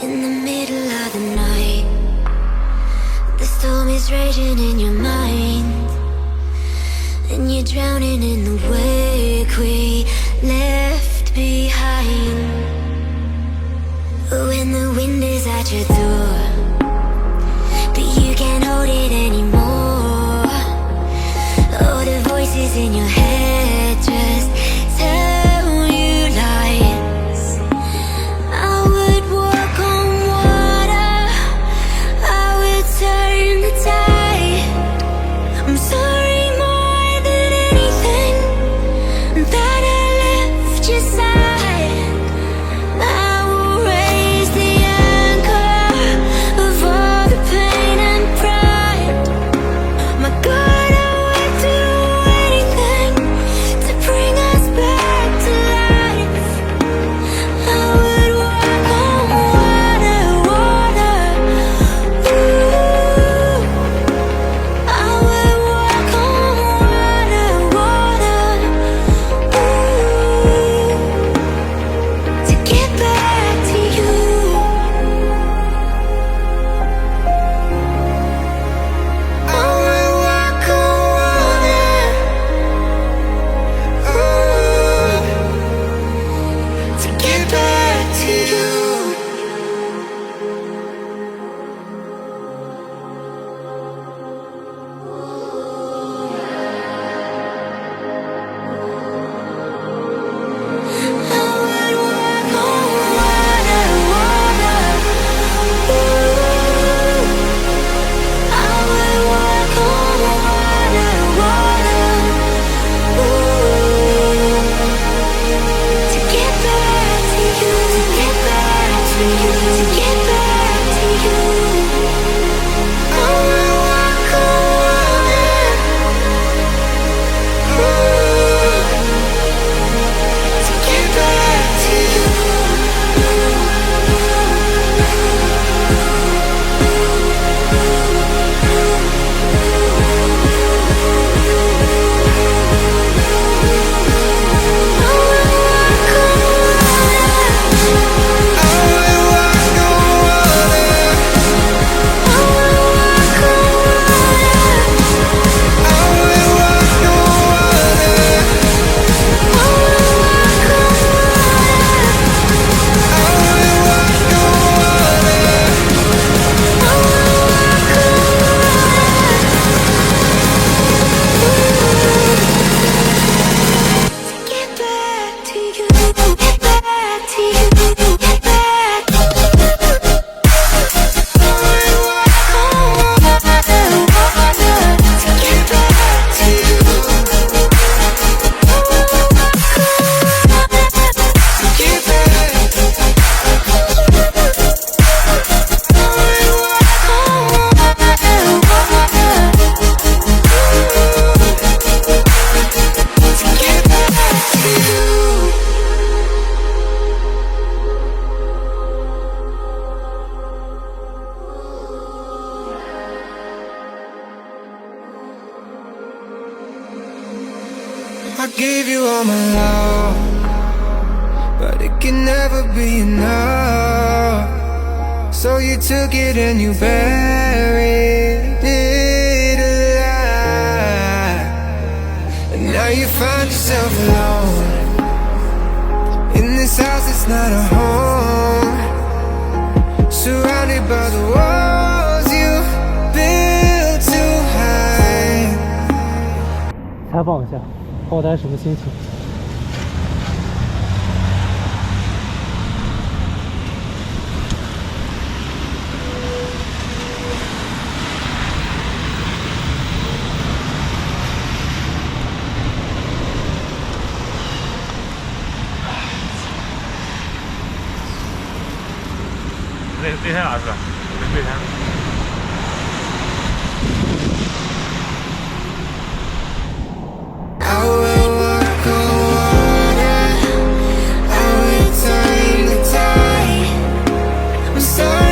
In the middle of the night, the storm is raging in your mind, and you're drowning in the wake we left behind. When the wind is at your door, but you can't hold it anymore. All the voices in your head just tell you lies. I would walk on water, I would turn the tide. I'm sorry more than anything that I left your side. I will raise the anchor of all the pain and pride. My God, I would do anything to bring us back to life. I would walk on water, water. Ooh, I would walk on water, water. Ooh, to get back to you. I would walk on water, ooh, to get back to you. I would walk on water, water. Ooh, I would walk on water, water. Ooh, to get back to you, to get back to you, to get back to you. I would walk on water, ooh, to get back to you. Get back to you, get back to you, get back. I would walk on water, water, to get back to you. To get back. I would walk on water, water. To get back to you. I gave you all my love, but it can never be enough. So you took it and you buried it alive. And now you find yourself alone in this house, it's not a home. Surrounded by the walls you built too high. 采访一下后台什么心情？那天哪是？那天。I will walk on water, I will turn the tide. I'm sorry